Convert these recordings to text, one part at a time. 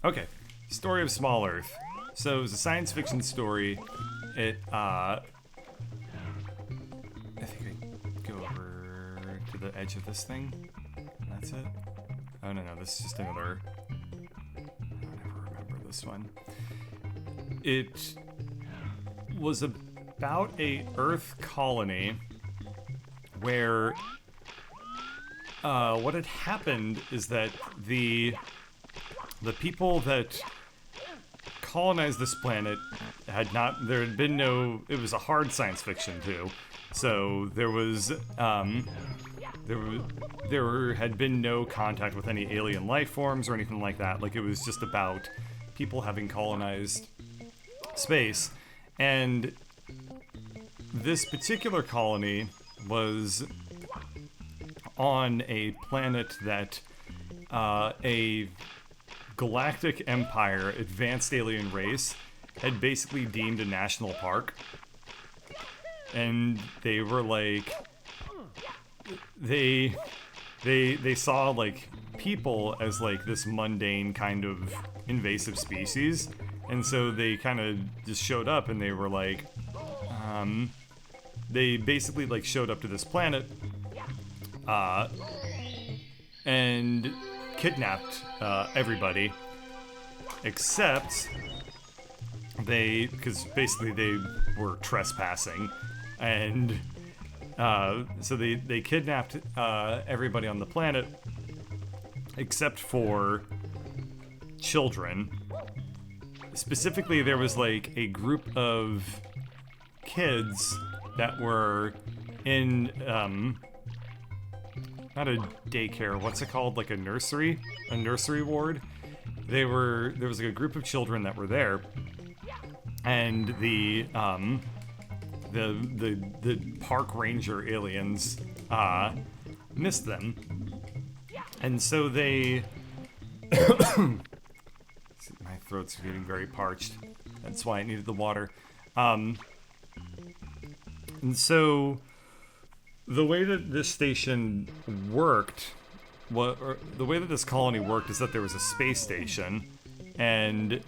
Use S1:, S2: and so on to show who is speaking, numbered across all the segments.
S1: Okay, story of Small Earth. So it was a science fiction story. It, I think I go over to the edge of this thing. And that's it. Oh, no, this is just another... I never remember this one. It was about a Earth colony where what had happened is that the people that colonized this planet there had been no, it was a hard science fiction too, so there had been no contact with any alien life forms or anything like that. Like, it was just about people having colonized space. And this particular colony was on a planet that a galactic empire, advanced alien race, had basically deemed a national park. And they were like, they saw like people as like this mundane kind of invasive species, and so they kind of just showed up, and they were like, they basically like showed up to this planet and kidnapped everybody, except because basically they were trespassing, and so they kidnapped everybody on the planet except for children. Specifically, there was like a group of kids that were in not a daycare, what's it called? Like a nursery ward. There was like a group of children that were there, and the park ranger aliens missed them, and so they my throat's getting very parched. That's why I needed the water. And so the way that this station worked, the way that this colony worked, is that there was a space station, and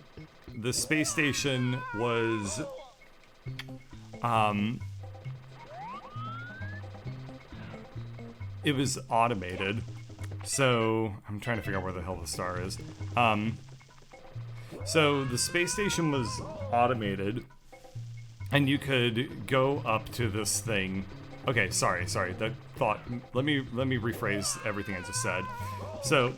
S1: the space station was it was automated. So I'm trying to figure out where the hell the star is. So the space station was automated, and you could go up to this thing. Okay, sorry. That thought. Let me rephrase everything I just said. So,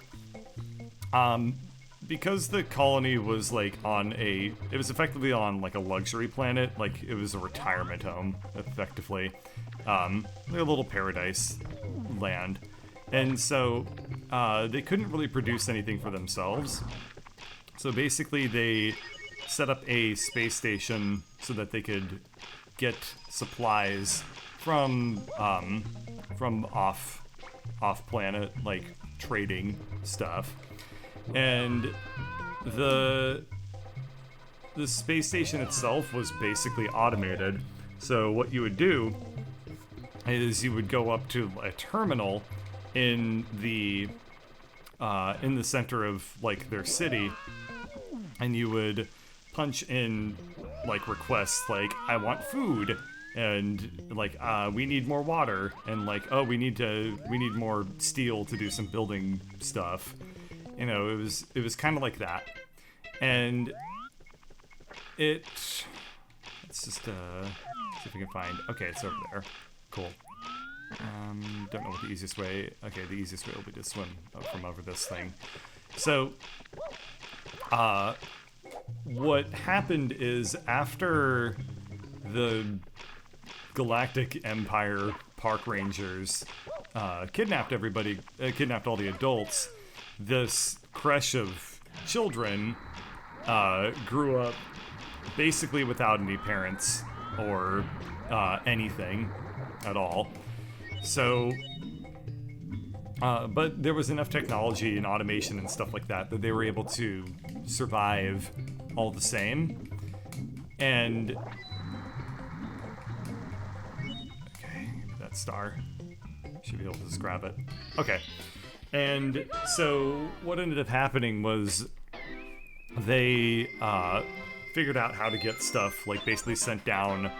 S1: because the colony was like it was effectively on like a luxury planet, like it was a retirement home, effectively, like a little paradise land, and so they couldn't really produce anything for themselves. So basically, they set up a space station so that they could get supplies from off planet, like trading stuff. And the space station itself was basically automated. So what you would do is you would go up to a terminal in the center of like their city, and you would punch in like requests like, I want food, and like we need more water, and like, oh, we need more steel to do some building stuff. You know, it was kind of like that. And let's just see if we can find, okay, it's over there. Cool. Don't know what the easiest way. Okay, the easiest way will be to swim from over this thing. So what happened is, after the Galactic Empire Park Rangers kidnapped everybody, kidnapped all the adults, this creche of children grew up basically without any parents or anything at all. So, but there was enough technology and automation and stuff like that they were able to survive all the same. And okay, that star. Should be able to just grab it. Okay. And so what ended up happening was they figured out how to get stuff like basically sent down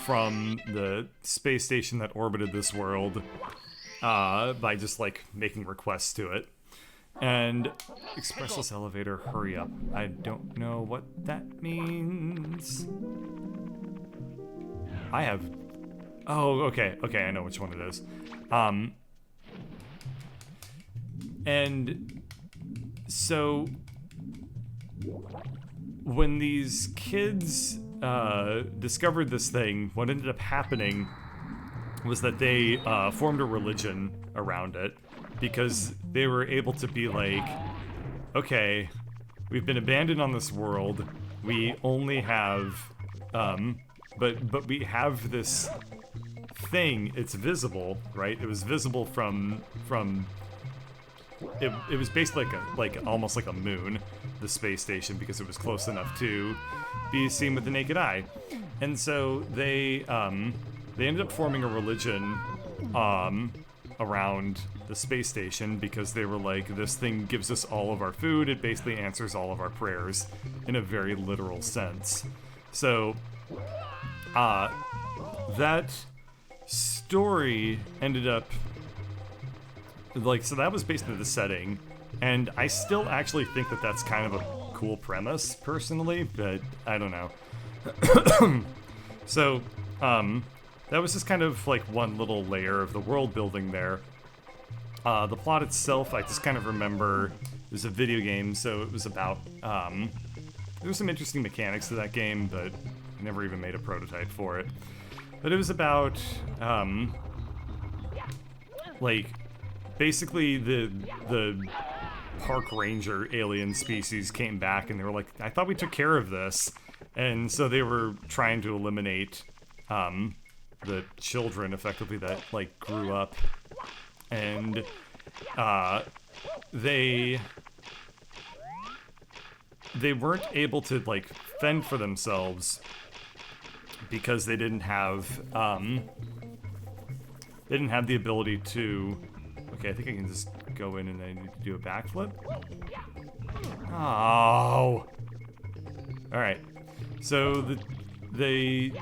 S1: from the space station that orbited this world by just like making requests to it. And expressless elevator, hurry up. I don't know what that means. I have... Oh, okay, I know which one it is. And so when these kids discovered this thing, what ended up happening was that they formed a religion around it, because they were able to be like, okay, we've been abandoned on this world. We only have, but we have this thing. It's visible, right? It was visible from. It was basically like almost like a moon, the space station, because it was close enough to be seen with the naked eye. And so they ended up forming a religion around the space station, because they were like, this thing gives us all of our food. It basically answers all of our prayers in a very literal sense. So that story ended up like, so that was basically the setting, and I still actually think that that's kind of a cool premise personally, but I don't know. So that was just kind of like one little layer of the world building there. The plot itself, I just kind of remember it was a video game, so it was about there were some interesting mechanics to that game, but I never even made a prototype for it. But it was about like basically the park ranger alien species came back, and they were like, I thought we took care of this. And so they were trying to eliminate the children effectively that like grew up, and they weren't able to like fend for themselves because they didn't have the ability to. Okay, I think I can just go in and I need to do a backflip. Oh. All right. So it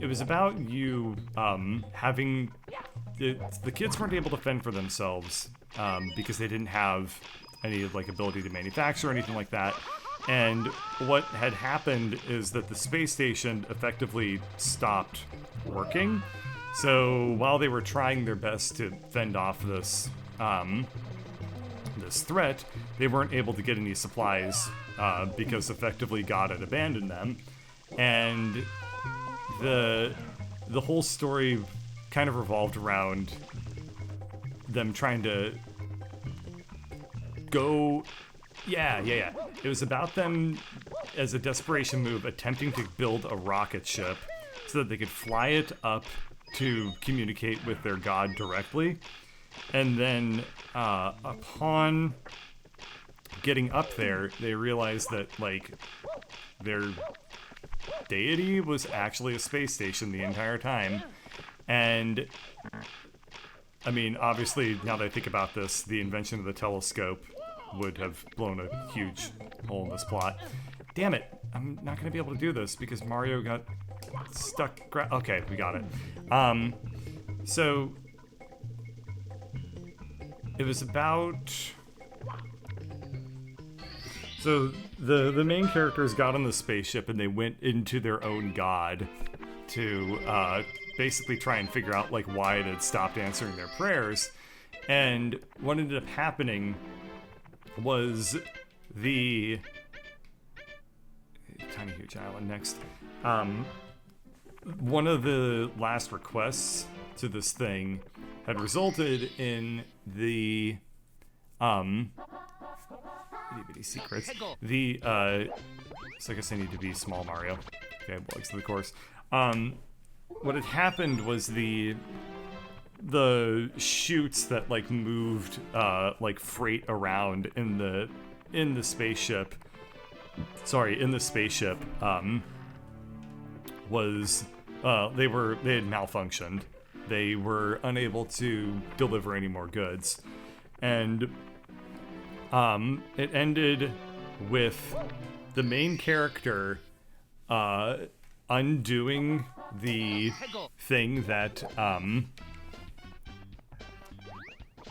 S1: was about you having the kids weren't able to fend for themselves because they didn't have any like ability to manufacture or anything like that. And what had happened is that the space station effectively stopped working. So while they were trying their best to fend off this threat, they weren't able to get any supplies because effectively God had abandoned them. And the whole story kind of revolved around them trying to go. Yeah. It was about them, as a desperation move, attempting to build a rocket ship so that they could fly it up to communicate with their god directly. And then upon getting up there, they realized that like their deity was actually a space station the entire time. And I mean, obviously, now that I think about this, the invention of the telescope would have blown a huge hole in this plot. Damn it, I'm not gonna be able to do this because Mario got stuck. Okay, we got it. So it was about. So the main characters got on the spaceship and they went into their own god to basically try and figure out like why it had stopped answering their prayers. And what ended up happening was the Tiny Huge Island next. One of the last requests to this thing had resulted in the itty bitty secrets. So I guess I need to be small Mario. Okay, legs to the course. What had happened was the chutes that like moved like freight around in the spaceship. Sorry, in the spaceship was they had malfunctioned. They were unable to deliver any more goods, and it ended with the main character undoing the thing that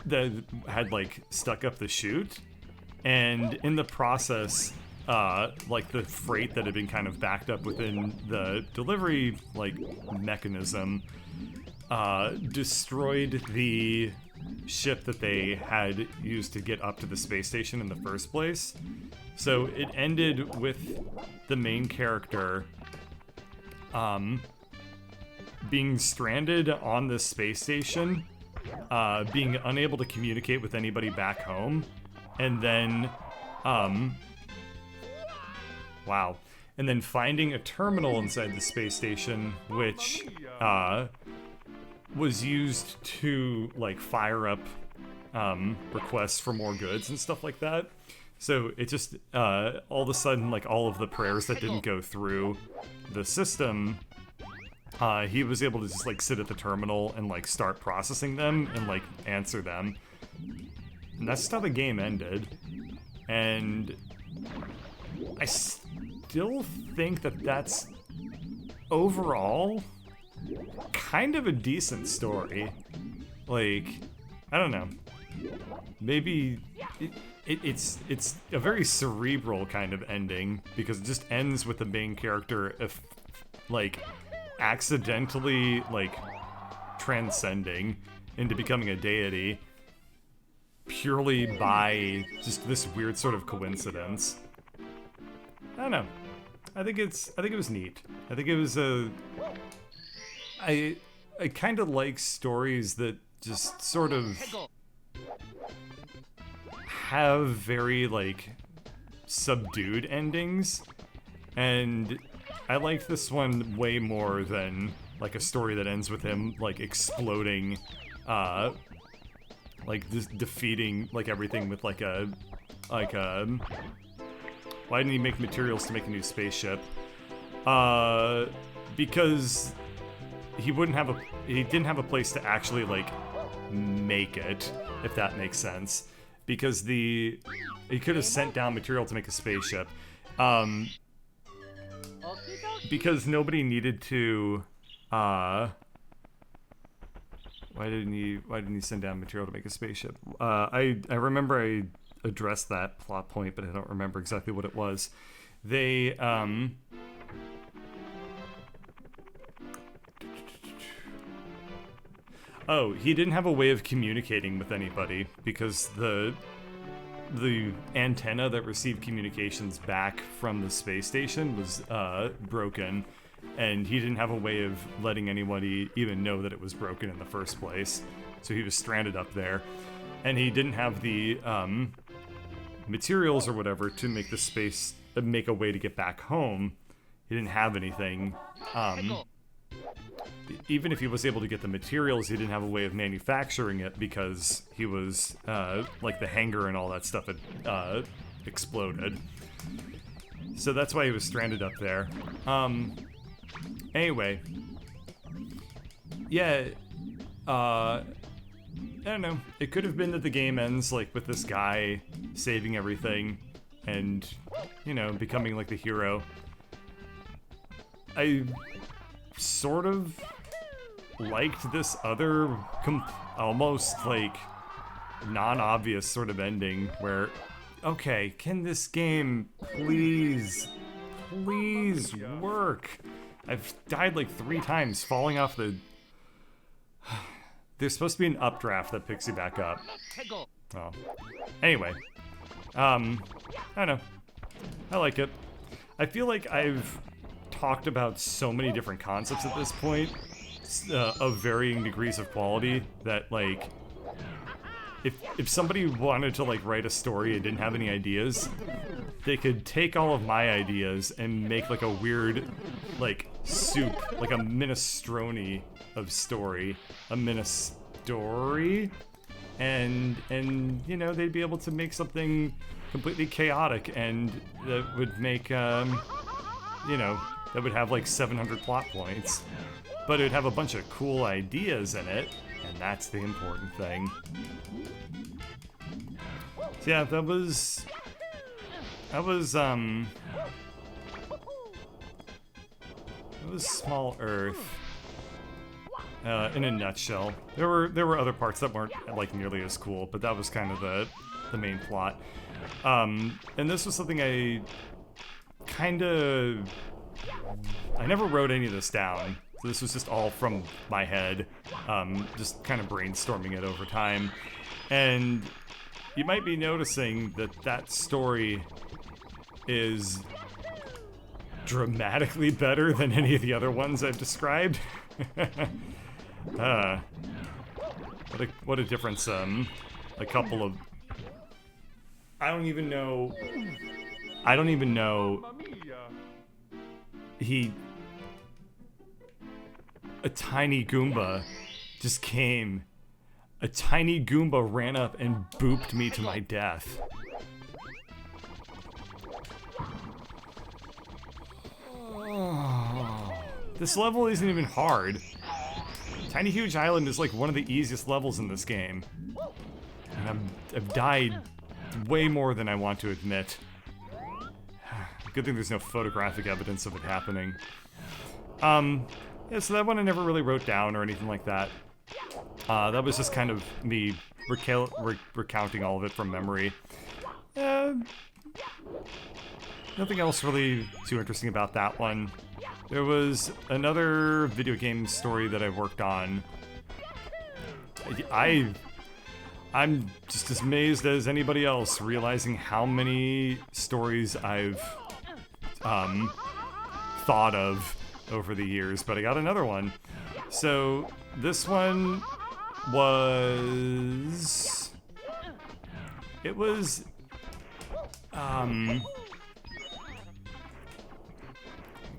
S1: that had like stuck up the chute, and in the process like the freight that had been kind of backed up within the delivery like mechanism destroyed the ship that they had used to get up to the space station in the first place. So it ended with the main character being stranded on this space station, being unable to communicate with anybody back home, and then wow, and then finding a terminal inside the space station which was used to like fire up requests for more goods and stuff like that. So it just all of a sudden, like all of the prayers that didn't go through the system, he was able to just like sit at the terminal and like start processing them and like answer them. And that's how the game ended. And I still think that that's overall kind of a decent story. Like, I don't know. Maybe it's a very cerebral kind of ending because it just ends with the main character like accidentally like transcending into becoming a deity purely by just this weird sort of coincidence. I don't know. I think it was neat. I think it was I kind of like stories that just sort of have very like subdued endings, and I like this one way more than like a story that ends with him like exploding, like defeating like everything with like a why didn't he make materials to make a new spaceship? Because he didn't have a place to actually like make it, if that makes sense. Because he could have sent down material to make a spaceship. Because nobody needed to why didn't he send down material to make a spaceship? I remember I addressed that plot point, but I don't remember exactly what it was. They oh, he didn't have a way of communicating with anybody because the antenna that received communications back from the space station was broken, and he didn't have a way of letting anybody even know that it was broken in the first place. So he was stranded up there, and he didn't have the materials or whatever to make make a way to get back home. He didn't have anything. Even if he was able to get the materials, he didn't have a way of manufacturing it because he was like the hangar and all that stuff had exploded. So that's why he was stranded up there. Anyway, yeah, I don't know. It could have been that the game ends like with this guy saving everything and, you know, becoming like the hero. I sort of liked this other almost like non-obvious sort of ending where, okay, can this game please work? I've died like 3 times falling off the... There's supposed to be an updraft that picks you back up. Oh. Anyway. I don't know. I like it. I feel like I've talked about so many different concepts at this point of varying degrees of quality that, like, if somebody wanted to, like, write a story and didn't have any ideas, they could take all of my ideas and make, like, a weird, like, soup, like a minestrone of story. A minestory? And, you know, they'd be able to make something completely chaotic and that would make, you know, that would have, like, 700 plot points. But it would have a bunch of cool ideas in it, and that's the important thing. So yeah, that was That was Small Earth. In a nutshell. There were other parts that weren't like nearly as cool, but that was kind of the main plot. And this was something I never wrote any of this down. So this was just all from my head, just kind of brainstorming it over time. And you might be noticing that story is dramatically better than any of the other ones I've described. What a difference, a couple of... I don't even know... A tiny Goomba just came. A tiny Goomba ran up and booped me to my death. This level isn't even hard. Tiny Huge Island is like one of the easiest levels in this game. And I've died way more than I want to admit. Good thing there's no photographic evidence of it happening. Yeah, so that one I never really wrote down or anything like that. That was just kind of me recounting all of it from memory. Nothing else really too interesting about that one. There was another video game story that I worked on. I'm just as amazed as anybody else, realizing how many stories I've thought of over the years, but I got another one. So this one was... It was...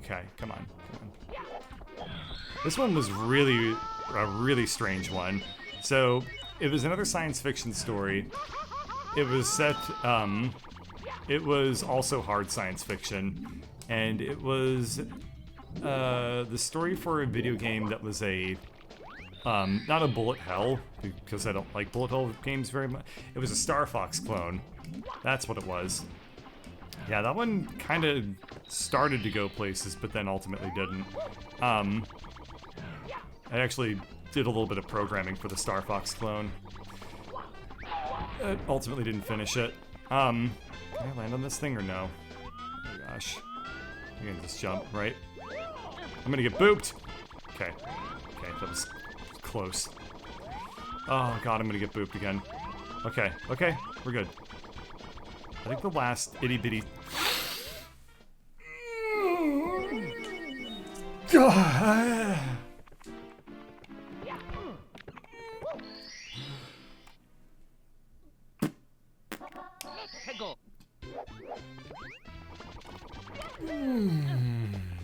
S1: Okay, come on. This one was really a really strange one. So it was another science fiction story. It was set, it was also hard science fiction, and it was the story for a video game that was a not a bullet hell, because I don't like bullet hell games very much. It was a Star Fox clone. That's what it was. Yeah, that one kind of started to go places, but then ultimately didn't. I actually did a little bit of programming for the Star Fox clone. Ultimately didn't finish it. Can I land on this thing or no? Oh gosh. I'm gonna just jump, right? I'm gonna get booped! Okay. Okay, that was close. Oh god, I'm gonna get booped again. Okay, okay, we're good. I think the last itty-bitty... God.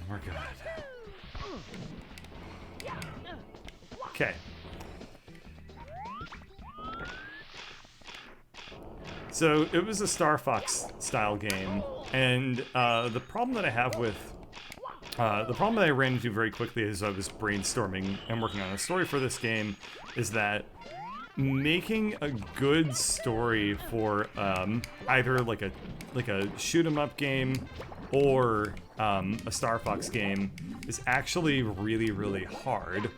S1: We're good. Okay. So it was a Star Fox style game, and the problem that I have with the problem that I ran into very quickly as I was brainstorming and working on a story for this game is that making a good story for either like a shoot 'em up game or a Star Fox game is actually really, really hard.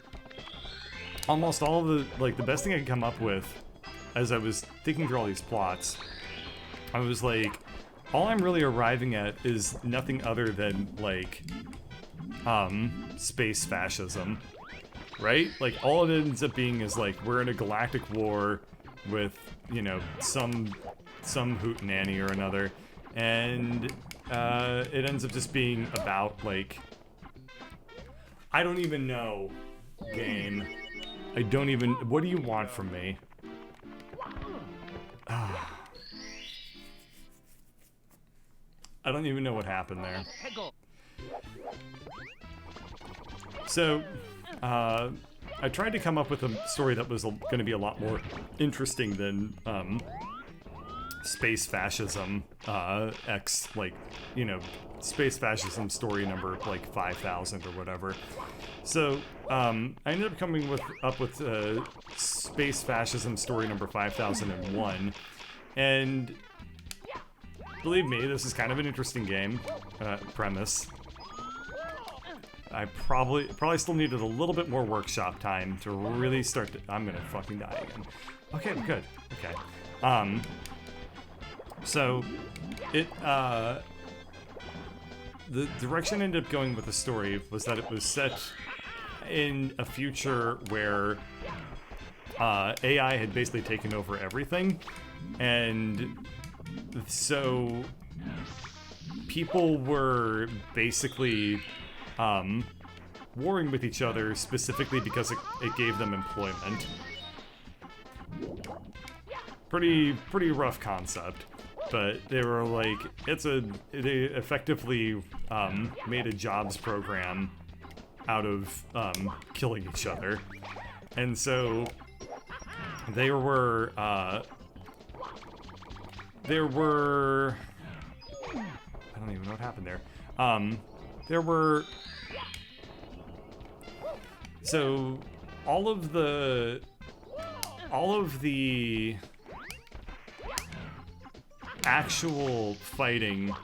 S1: Almost all of the best thing I could come up with as I was thinking through all these plots, I was like, all I'm really arriving at is nothing other than like space fascism, right? Like all it ends up being is like we're in a galactic war with, you know, some hootenanny or another, and it ends up just being about like, I don't even know, game. I don't even, what do you want from me? I don't even know what happened there. So, I tried to come up with a story that was going to be a lot more interesting than space fascism X, like, you know, space fascism story number like 5,000 or whatever. So I ended up coming up with space fascism story number 5001, and believe me, this is kind of an interesting game premise. I probably still needed a little bit more workshop time to really start to... I'm gonna fucking die again. Okay, good. Okay. So, the direction I ended up going with the story was that it was set in a future where AI had basically taken over everything, and so people were basically warring with each other specifically because it gave them employment. Pretty rough concept, but they were like, they effectively made a jobs program out of killing each other, and so there were I don't even know what happened there. So all of the actual fighting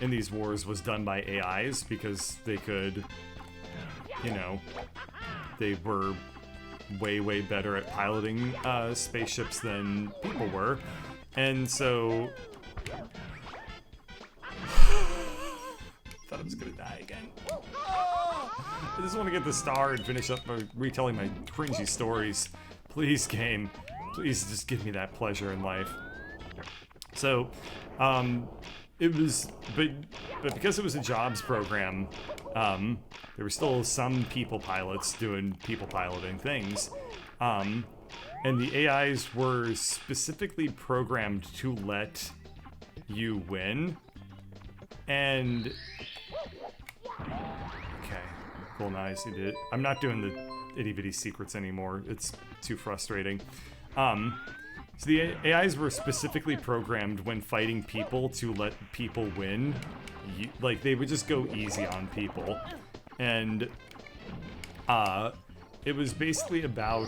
S1: in these wars was done by AIs because they could, you know, they were way better at piloting spaceships than people were, and so thought I was gonna die again. I just want to get the star and finish up by retelling my cringy stories. Please, game. Please just give me that pleasure in life. So, it was, but because it was a jobs program, there were still some people pilots doing people piloting things, and the AIs were specifically programmed to let you win, and okay, cool, nice, you did it. I'm not doing the itty-bitty secrets anymore, it's too frustrating. So the AIs were specifically programmed when fighting people to let people win. Like, they would just go easy on people. And, it was basically about,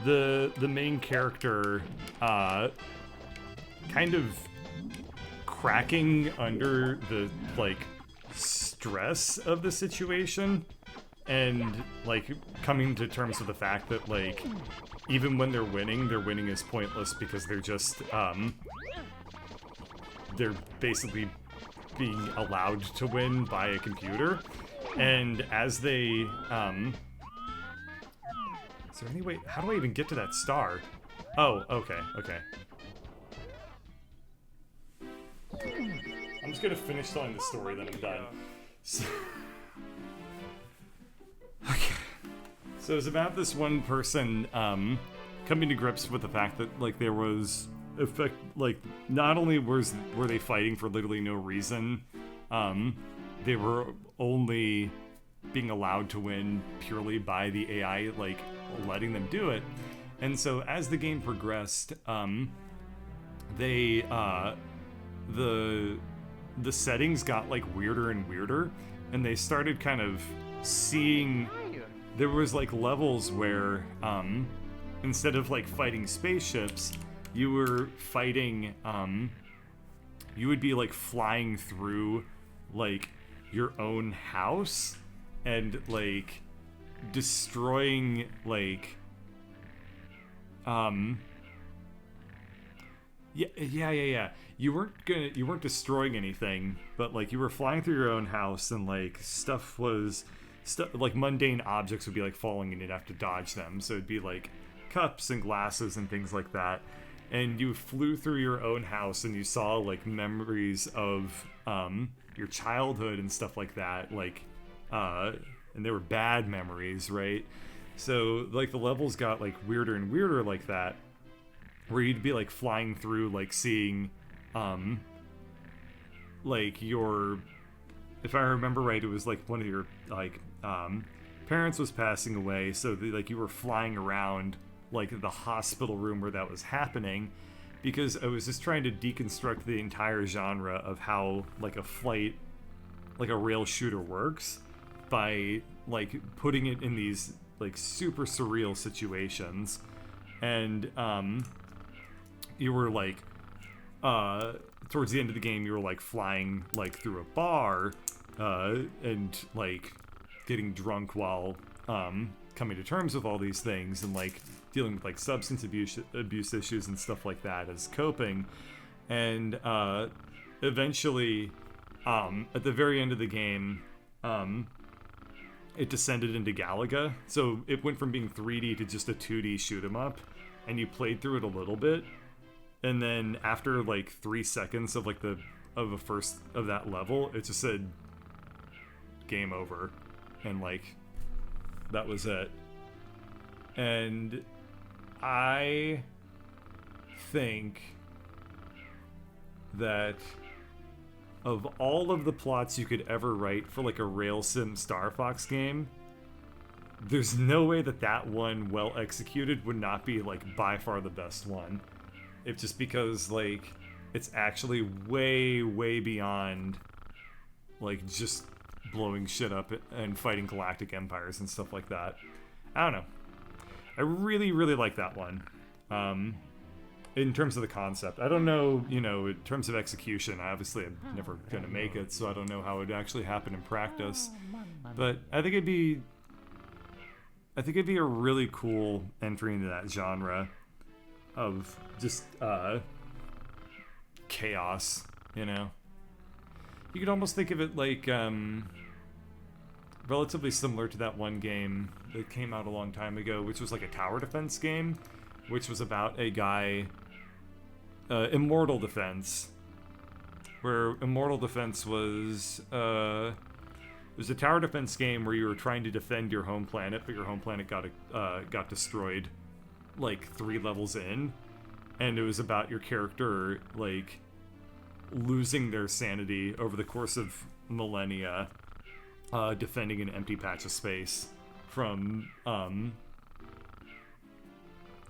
S1: the main character, kind of cracking under the, like, stress of the situation. And, like, coming to terms with the fact that, like, even when they're winning is pointless because they're just, they're basically being allowed to win by a computer. And as they, is there any way, how do I even get to that star? Oh, okay. I'm just gonna finish telling the story, then I'm done. So it's about this one person coming to grips with the fact that, like, there was not only were they fighting for literally no reason, they were only being allowed to win purely by the AI, like, letting them do it. And so as the game progressed, the settings got, like, weirder and weirder, and they started kind of seeing... There was, like, levels where, instead of, like, fighting spaceships, you were fighting, you would be, like, flying through, like, your own house and, like, destroying, like, yeah. You weren't destroying anything, but, like, you were flying through your own house and, like, like, mundane objects would be, like, falling and you'd have to dodge them. So it'd be, like, cups and glasses and things like that. And you flew through your own house and you saw, like, memories of your childhood and stuff like that. Like, and they were bad memories, right? So, like, the levels got, like, weirder and weirder like that. Where you'd be, like, flying through, like, seeing, like, your... If I remember right, it was, like, one of your, like, parents was passing away, so, like, you were flying around, like, the hospital room where that was happening, because I was just trying to deconstruct the entire genre of how, like, a flight, like, a rail shooter works, by, like, putting it in these, like, super surreal situations, and, you were like, towards the end of the game, you were like flying like through a bar, and like getting drunk while coming to terms with all these things, and like dealing with like substance abuse issues and stuff like that as coping. And eventually, at the very end of the game, it descended into Galaga. So it went from being 3D to just a 2D shoot 'em up, and you played through it a little bit, and then after like 3 seconds of like a first of that level, it just said game over, and like that was it. And I think that of all of the plots you could ever write for like a rail sim Star Fox game, there's no way that that one, well executed, would not be like by far the best one. It's just because like it's actually way beyond like just blowing shit up and fighting galactic empires and stuff like that. I don't know. I really like that one. In terms of the concept, I don't know, in terms of execution, obviously I'm never gonna make it, so I don't know how it would actually happen in practice. But I think it'd be a really cool entry into that genre of just chaos, You could almost think of it like relatively similar to that one game that came out a long time ago, which was like a tower defense game, which was about a guy, Immortal Defense, where Immortal Defense was, it was a tower defense game where you were trying to defend your home planet, but your home planet got destroyed like 3 levels in, and it was about your character like losing their sanity over the course of millennia, defending an empty patch of space from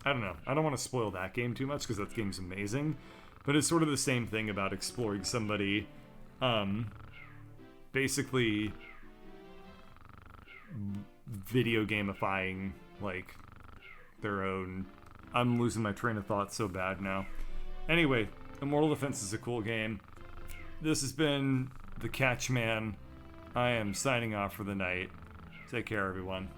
S1: I don't know. I don't want to spoil that game too much because that game's amazing, but it's sort of the same thing about exploring somebody, basically video gamifying like their own. I'm losing my train of thought so bad now. Anyway, Immortal Defense is a cool game. This has been the Catchman. I am signing off for the night. Take care, everyone.